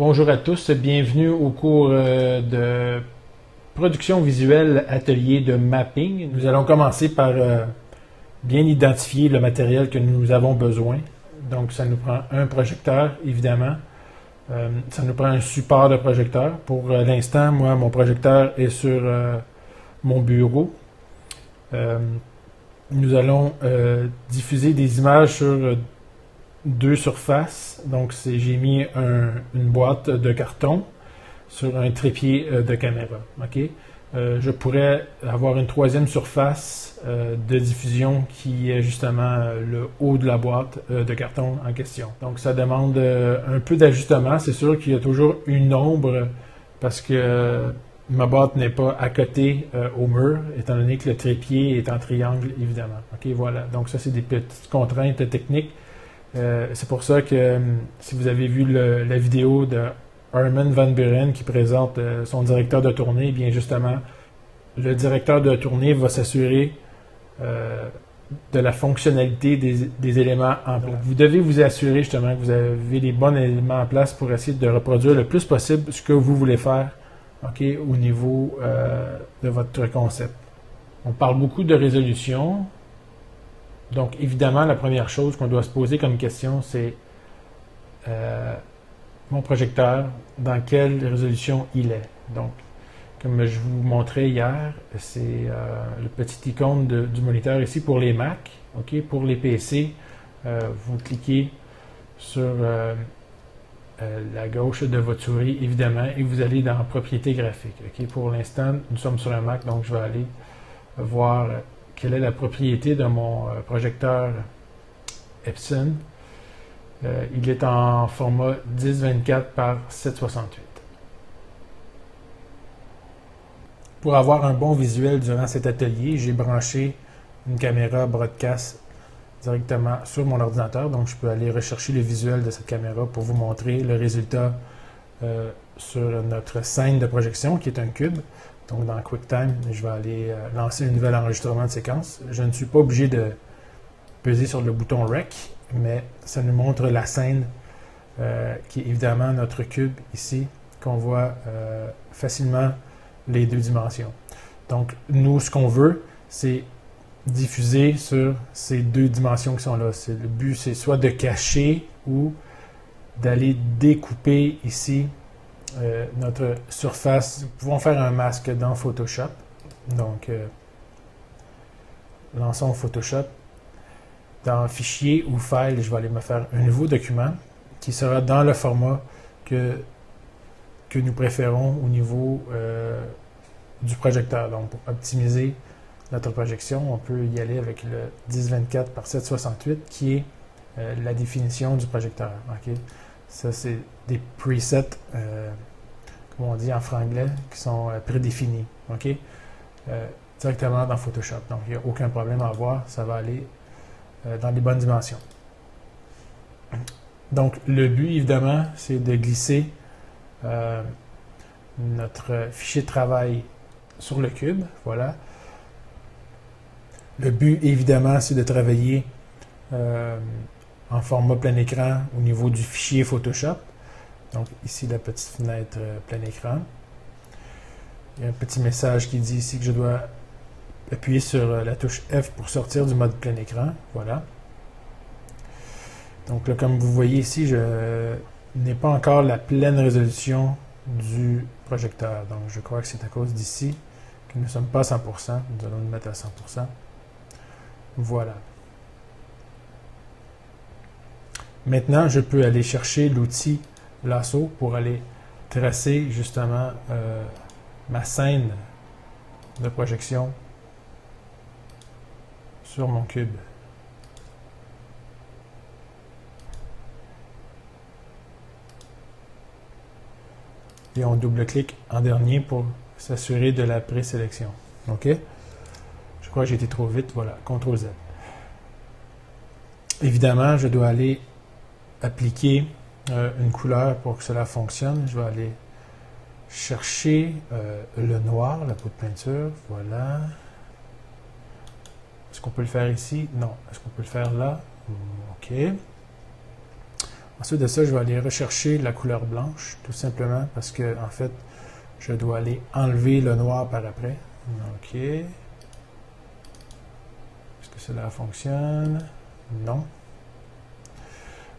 Bonjour à tous, bienvenue au cours de production visuelle atelier de mapping. Nous allons commencer par bien identifier le matériel que nous avons besoin. Donc ça nous prend un projecteur évidemment, ça nous prend un support de projecteur. Pour l'instant, moi mon projecteur est sur mon bureau. Nous allons diffuser des images sur deux surfaces. Donc j'ai mis une boîte de carton sur un trépied de caméra. Okay? Je pourrais avoir une troisième surface de diffusion qui est justement le haut de la boîte de carton en question. Donc ça demande un peu d'ajustement. C'est sûr qu'il y a toujours une ombre parce que ma boîte n'est pas à côté au mur, étant donné que le trépied est en triangle, évidemment. Okay, voilà. Donc ça, c'est des petites contraintes techniques. C'est pour ça que si vous avez vu la vidéo de Armin van Buren qui présente son directeur de tournée, eh bien justement, le directeur de tournée va s'assurer de la fonctionnalité des éléments en place. Vous devez vous assurer justement que vous avez les bons éléments en place pour essayer de reproduire le plus possible ce que vous voulez faire, okay, au niveau de votre concept. On parle beaucoup de résolution. Donc, évidemment, la première chose qu'on doit se poser comme question, c'est mon projecteur, dans quelle résolution il est. Donc, comme je vous montrais hier, c'est le petit icône du moniteur ici pour les Mac. Okay? Pour les PC, vous cliquez sur la gauche de votre souris, évidemment, et vous allez dans Propriétés graphiques. Okay? Pour l'instant, nous sommes sur un Mac, donc je vais aller voir quelle est la propriété de mon projecteur Epson. Il est en format 1024 par 768. Pour avoir un bon visuel durant cet atelier, j'ai branché une caméra broadcast directement sur mon ordinateur. Donc, je peux aller rechercher le visuel de cette caméra pour vous montrer le résultat sur notre scène de projection qui est un cube. Donc, dans QuickTime, je vais aller lancer un nouvel enregistrement de séquence. Je ne suis pas obligé de peser sur le bouton Rec, mais ça nous montre la scène qui est évidemment notre cube ici, qu'on voit facilement les deux dimensions. Donc, nous, ce qu'on veut, c'est diffuser sur ces deux dimensions qui sont là. Le but, c'est soit de cacher ou d'aller découper ici notre surface. Nous pouvons faire un masque dans Photoshop. Donc, lançons Photoshop. Dans Fichier ou File, je vais aller me faire un nouveau document qui sera dans le format que nous préférons au niveau du projecteur. Donc, pour optimiser notre projection, on peut y aller avec le 1024 par 768 qui est la définition du projecteur. Okay? Ça, c'est des presets, comme on dit en franglais, qui sont prédéfinis. Okay? Directement dans Photoshop. Donc, il n'y a aucun problème à avoir. Ça va aller dans les bonnes dimensions. Donc, le but, évidemment, c'est de glisser notre fichier de travail sur le cube. Voilà. Le but, évidemment, c'est de travailler en format plein écran au niveau du fichier Photoshop. Donc, ici, la petite fenêtre plein écran. Il y a un petit message qui dit ici que je dois appuyer sur la touche F pour sortir du mode plein écran. Voilà. Donc là, comme vous voyez ici, je n'ai pas encore la pleine résolution du projecteur. Donc, je crois que c'est à cause d'ici que nous ne sommes pas à 100%. Nous allons le mettre à 100%. Voilà. Maintenant, je peux aller chercher l'outil lasso pour aller tracer justement ma scène de projection sur mon cube. Et on double-clique en dernier pour s'assurer de la présélection. OK? Je crois que j'ai été trop vite. Voilà, CTRL-Z. Évidemment, je dois aller appliquer une couleur pour que cela fonctionne. Je vais aller chercher le noir, la peau de peinture. Voilà. Est-ce qu'on peut le faire ici? Non. Est-ce qu'on peut le faire là? OK. Ensuite de ça, je vais aller rechercher la couleur blanche, tout simplement parce que, en fait, je dois aller enlever le noir par après. OK. Est-ce que cela fonctionne? Non.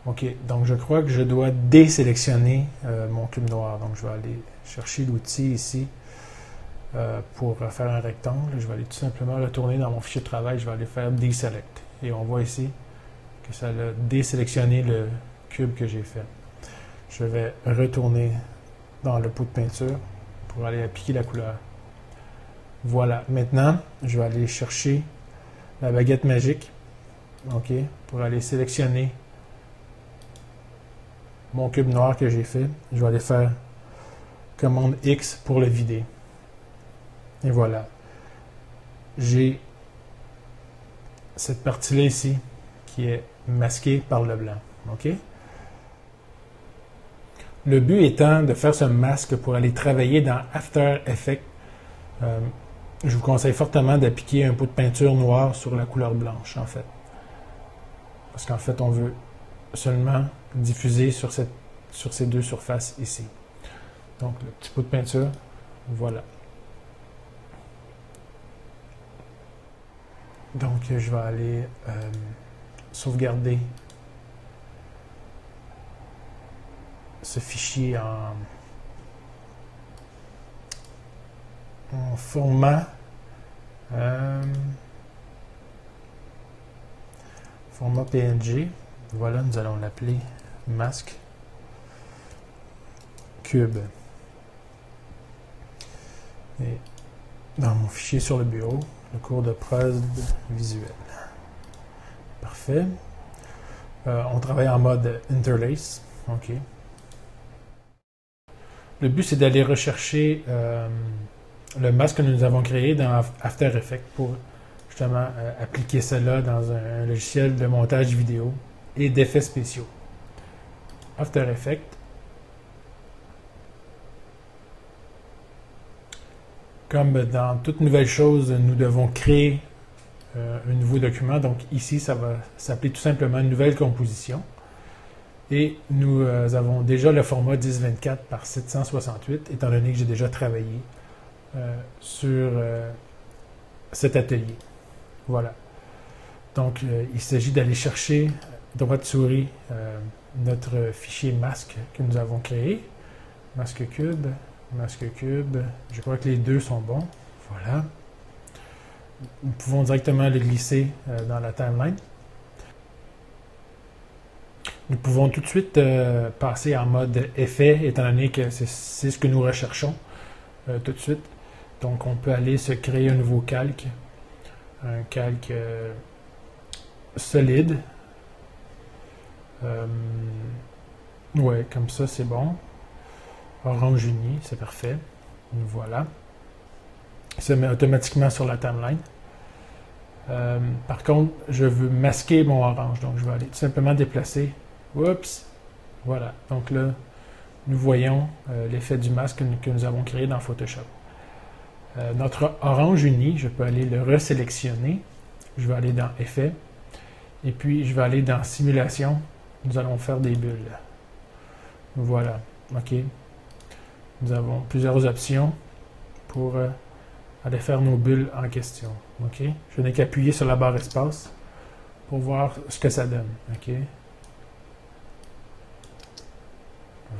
OK. Donc, je crois que je dois désélectionner mon cube noir. Donc, je vais aller chercher l'outil ici pour faire un rectangle. Je vais aller tout simplement le tourner dans mon fichier de travail. Je vais aller faire Deselect. Et on voit ici que ça a désélectionné le cube que j'ai fait. Je vais retourner dans le pot de peinture pour aller appliquer la couleur. Voilà. Maintenant, je vais aller chercher la baguette magique, OK, pour aller sélectionner mon cube noir que j'ai fait. Je vais aller faire commande X pour le vider. Et voilà. J'ai cette partie-là ici qui est masquée par le blanc. OK? Le but étant de faire ce masque pour aller travailler dans After Effects. Je vous conseille fortement d'appliquer un pot de peinture noire sur la couleur blanche, en fait. Parce qu'en fait, on veut seulement diffuser sur ces deux surfaces ici. Donc, le petit pot de peinture, voilà. Donc, je vais aller sauvegarder ce fichier en format PNG. Voilà, nous allons l'appeler masque cube. Et dans mon fichier sur le bureau, le cours de prod visuel. Parfait. On travaille en mode interlace. OK. Le but, c'est d'aller rechercher le masque que nous avons créé dans After Effects pour justement appliquer cela dans un logiciel de montage vidéo et d'effets spéciaux. After Effects. Comme dans toute nouvelle chose, nous devons créer un nouveau document. Donc ici, ça va s'appeler tout simplement nouvelle composition. Et nous avons déjà le format 1024 par 768, étant donné que j'ai déjà travaillé sur cet atelier. Voilà. Donc, il s'agit d'aller chercher, droite souris, notre fichier masque que nous avons créé. Masque cube, je crois que les deux sont bons. Voilà. Nous pouvons directement le glisser dans la timeline. Nous pouvons tout de suite passer en mode effet, étant donné que c'est ce que nous recherchons tout de suite. Donc, on peut aller se créer un nouveau calque, un calque solide. Ouais, comme ça, c'est bon. Orange uni, c'est parfait. Voilà. Il se met automatiquement sur la timeline. Par contre, je veux masquer mon orange, donc je vais aller tout simplement déplacer. Oups! Voilà. Donc là, nous voyons l'effet du masque que nous avons créé dans Photoshop. Notre orange uni, je peux aller le resélectionner. Je vais aller dans Effet. Et puis, je vais aller dans Simulation. Nous allons faire des bulles. Voilà. OK. Nous avons plusieurs options pour aller faire nos bulles en question. OK. Je n'ai qu'à appuyer sur la barre espace pour voir ce que ça donne. OK.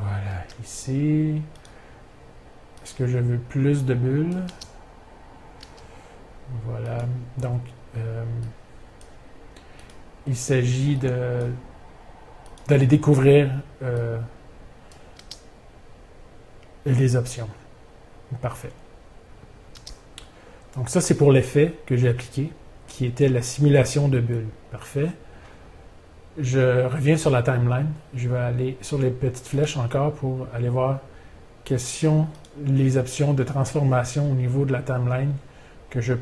Voilà, ici. Est-ce que je veux plus de bulles? Voilà, donc il s'agit d'aller découvrir les options. Parfait. Donc ça, c'est pour l'effet que j'ai appliqué, qui était la simulation de bulles. Parfait. Je reviens sur la timeline. Je vais aller sur les petites flèches encore pour aller voir quelles sont les options de transformation au niveau de la timeline que je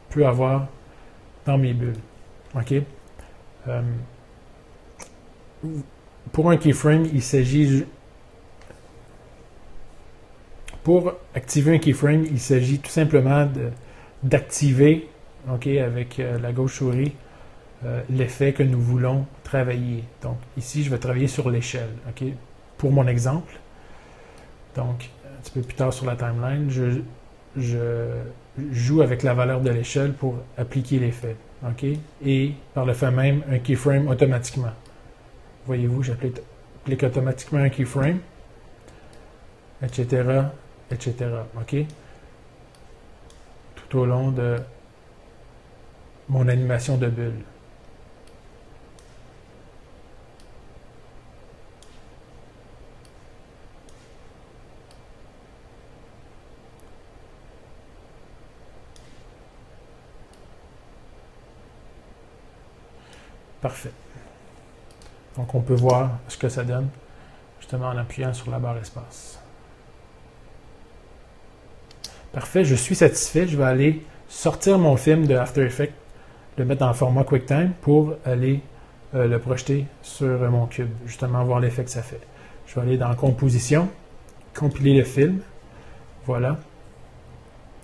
peux avoir dans mes bulles. OK? Pour un keyframe, il s'agit... Pour activer un keyframe, il s'agit tout simplement d'activer, OK, avec la gauche souris, l'effet que nous voulons travailler. Donc ici, je vais travailler sur l'échelle. Okay? Pour mon exemple, donc un petit peu plus tard sur la timeline, je joue avec la valeur de l'échelle pour appliquer l'effet. Okay? Et par le fait même, un keyframe automatiquement. Voyez-vous, j'applique automatiquement un keyframe, etc., etc. OK? Tout au long de mon animation de bulle. Parfait. Donc, on peut voir ce que ça donne, justement en appuyant sur la barre espace. Parfait, je suis satisfait. Je vais aller sortir mon film de After Effects, le mettre en format QuickTime pour aller le projeter sur mon cube, justement voir l'effet que ça fait. Je vais aller dans Composition, compiler le film. Voilà.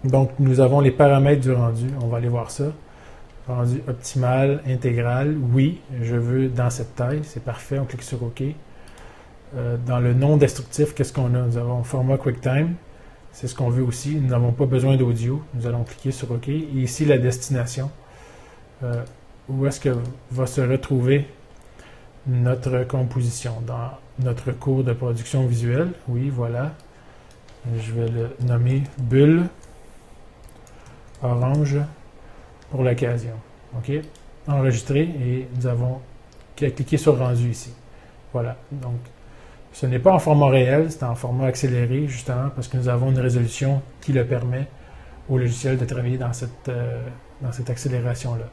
Donc, nous avons les paramètres du rendu. On va aller voir ça. Rendu optimal, intégral, oui, je veux dans cette taille, c'est parfait, on clique sur OK. Dans le non destructif, qu'est-ce qu'on a? Nous avons format QuickTime, c'est ce qu'on veut aussi, nous n'avons pas besoin d'audio, nous allons cliquer sur OK. Et ici, la destination, où est-ce que va se retrouver notre composition? Dans notre cours de production visuelle, oui, voilà. Je vais le nommer bulle orange pour l'occasion. OK? Enregistrer et nous avons cliqué sur rendu ici. Voilà. Donc, ce n'est pas en format réel, c'est en format accéléré, justement, parce que nous avons une résolution qui le permet au logiciel de travailler dans cette accélération-là.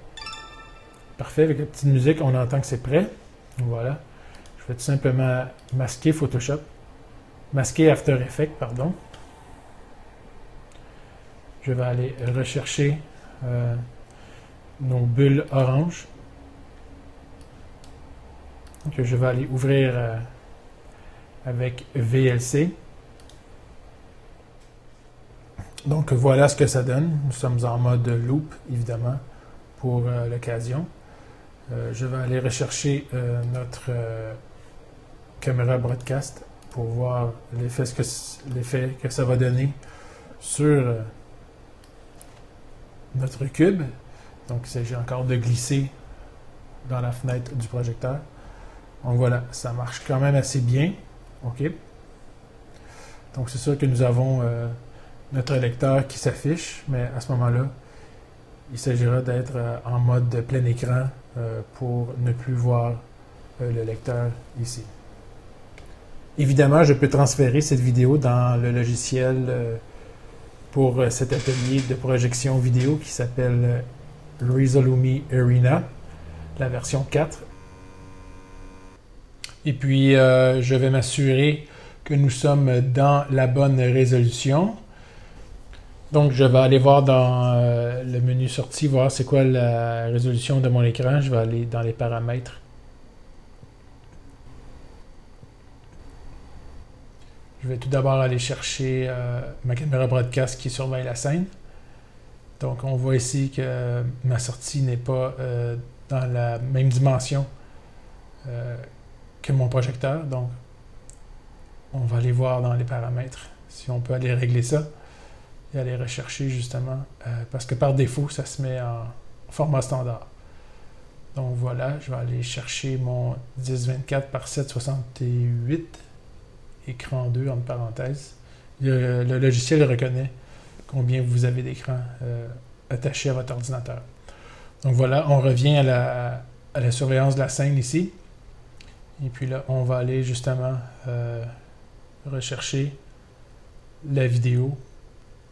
Parfait. Avec la petite musique, on entend que c'est prêt. Voilà. Je vais tout simplement masquer Photoshop. Masquer After Effects, pardon. Je vais aller rechercher nos bulles orange. Donc, je vais aller ouvrir avec VLC. Donc voilà ce que ça donne. Nous sommes en mode loop, évidemment, pour l'occasion. Je vais aller rechercher notre caméra broadcast pour voir l'effet que ça va donner sur notre cube. Donc, il s'agit encore de glisser dans la fenêtre du projecteur. Donc voilà, ça marche quand même assez bien. OK. Donc, c'est sûr que nous avons notre lecteur qui s'affiche, mais à ce moment-là, il s'agira d'être en mode de plein écran pour ne plus voir le lecteur ici. Évidemment, je peux transférer cette vidéo dans le logiciel pour cet atelier de projection vidéo qui s'appelle Resolumi Arena, la version 4. Et puis, je vais m'assurer que nous sommes dans la bonne résolution. Donc, je vais aller voir dans le menu sortie, voir c'est quoi la résolution de mon écran. Je vais aller dans les paramètres. Je vais tout d'abord aller chercher ma caméra broadcast qui surveille la scène. Donc, on voit ici que ma sortie n'est pas dans la même dimension que mon projecteur. Donc, on va aller voir dans les paramètres si on peut aller régler ça et aller rechercher justement, parce que par défaut, ça se met en format standard. Donc, voilà, je vais aller chercher mon 1024 par 768, écran 2 entre parenthèses. Le logiciel reconnaît combien vous avez d'écran attaché à votre ordinateur. Donc voilà, on revient à la surveillance de la scène ici. Et puis là, on va aller justement rechercher la vidéo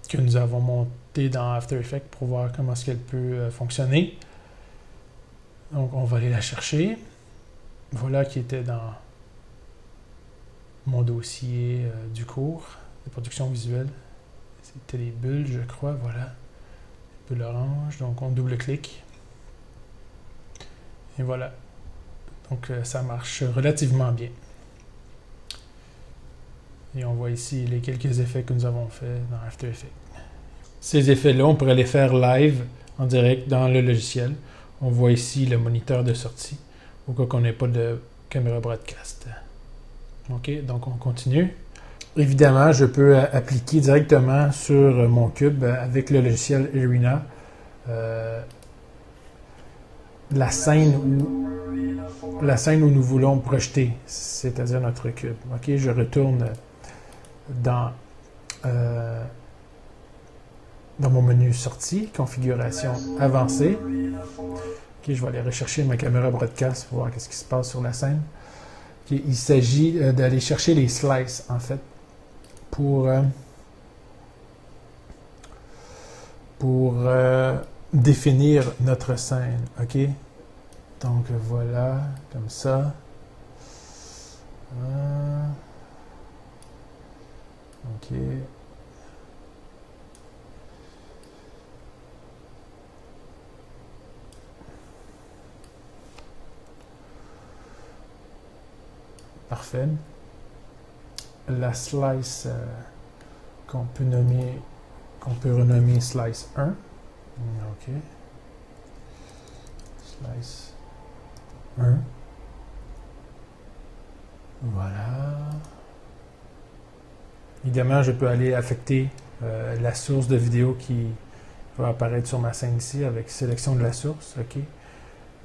que nous avons montée dans After Effects pour voir comment est-ce qu'elle peut fonctionner. Donc on va aller la chercher. Voilà qui était dans mon dossier du cours de production visuelle. C'était les bulles, je crois, voilà. Les bulles orange, donc on double-clique. Et voilà. Donc ça marche relativement bien. Et on voit ici les quelques effets que nous avons faits dans After Effects. Ces effets-là, on pourrait les faire live, en direct, dans le logiciel. on voit ici le moniteur de sortie, au cas qu'on n'ait pas de caméra broadcast. OK, donc on continue. Évidemment, je peux appliquer directement sur mon cube avec le logiciel Arena la scène où nous voulons projeter, c'est-à-dire notre cube. OK, je retourne dans mon menu sortie, configuration avancée. OK, je vais aller rechercher ma caméra broadcast pour voir qu'est-ce qui se passe sur la scène. Okay, il s'agit d'aller chercher les slices, en fait, pour définir notre scène. OK? Donc, voilà, comme ça. OK. Parfait. La slice qu'on peut renommer slice 1. OK. Slice 1. Voilà. Évidemment, je peux aller affecter la source de vidéo qui va apparaître sur ma scène ici avec sélection de la source. OK.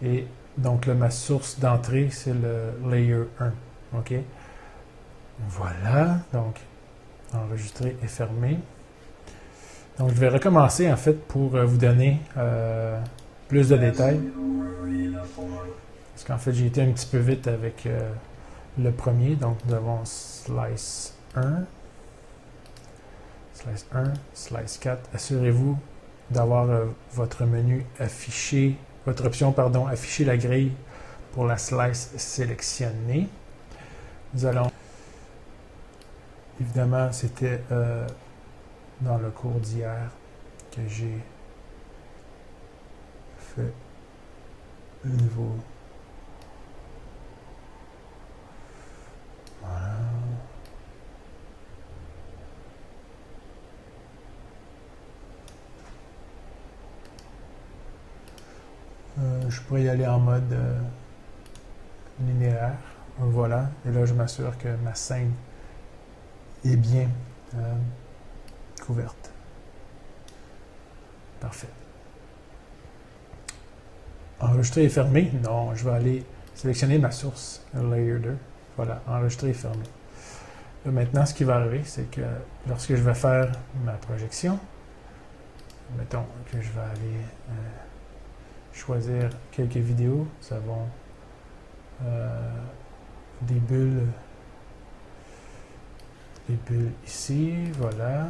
Et donc, là, ma source d'entrée, c'est le layer 1. OK. Voilà. Donc, enregistrer et fermer. Donc, je vais recommencer, en fait, pour vous donner plus de détails. Parce qu'en fait, j'ai été un petit peu vite avec le premier. Donc, nous avons slice 1, slice 1, slice 4. Assurez-vous d'avoir votre menu affiché, votre option, pardon, afficher la grille pour la slice sélectionnée. Nous allons... Évidemment, c'était dans le cours d'hier que j'ai fait le niveau. Voilà. Je pourrais y aller en mode linéaire. Voilà. Et là, je m'assure que ma scène est bien couverte. Parfait. Enregistrer et fermer. Non, je vais aller sélectionner ma source, Layer 2. Voilà, enregistrer et fermer. Là, maintenant, ce qui va arriver, c'est que lorsque je vais faire ma projection, mettons que je vais aller choisir quelques vidéos. Nous avons des bulles ici, voilà.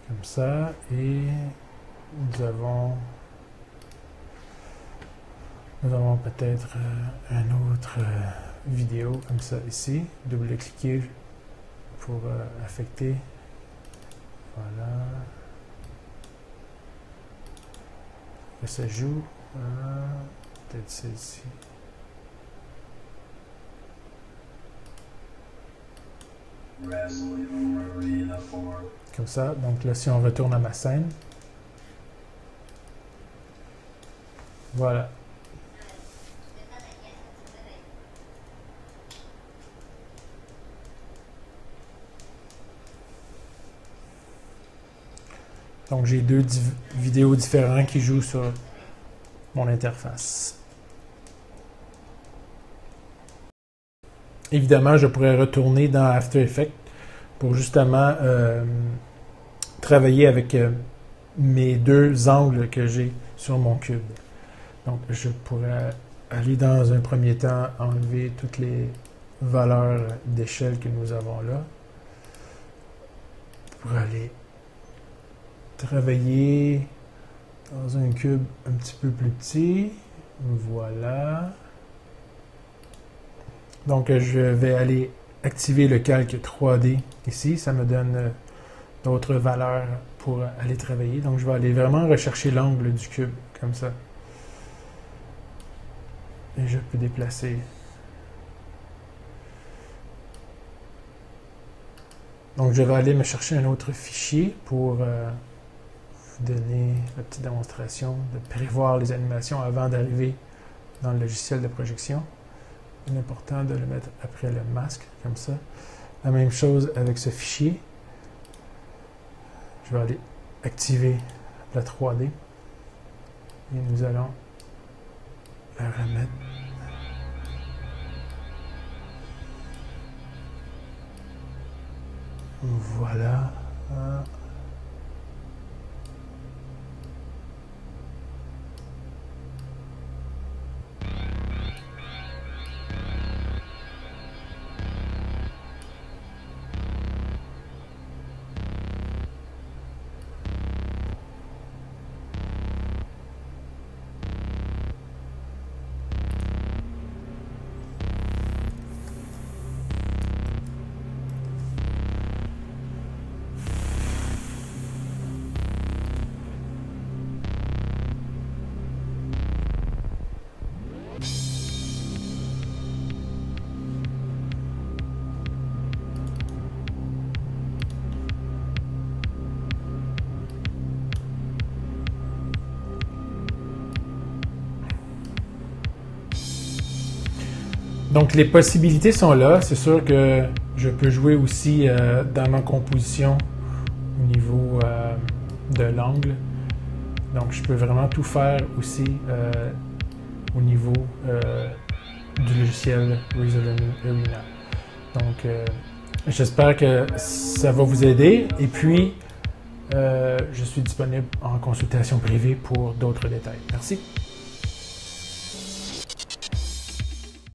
Comme ça. Et nous avons peut-être un autre vidéo comme ça ici. Double-cliquer pour affecter. Voilà. Et ça joue. Peut-être celle-ci. Comme ça. Donc là, si on retourne à ma scène. Voilà. Donc j'ai deux vidéos différentes qui jouent sur mon interface. Évidemment, je pourrais retourner dans After Effects pour justement travailler avec mes deux angles que j'ai sur mon cube. Donc, je pourrais aller dans un premier temps enlever toutes les valeurs d'échelle que nous avons là pour aller travailler dans un cube un petit peu plus petit. Voilà. Donc, je vais aller activer le calque 3D ici. Ça me donne d'autres valeurs pour aller travailler. Donc, je vais aller vraiment rechercher l'angle du cube, comme ça. Et je peux déplacer. Donc, je vais aller me chercher un autre fichier pour vous donner la petite démonstration de prévoir les animations avant d'arriver dans le logiciel de projection. Il est important de le mettre après le masque, comme ça. La même chose avec ce fichier. Je vais aller activer la 3D. Et nous allons la remettre. Voilà. Donc les possibilités sont là. C'est sûr que je peux jouer aussi dans ma composition au niveau de l'angle. Donc je peux vraiment tout faire aussi au niveau du logiciel Resolve Arena. Donc j'espère que ça va vous aider. Et puis je suis disponible en consultation privée pour d'autres détails. Merci.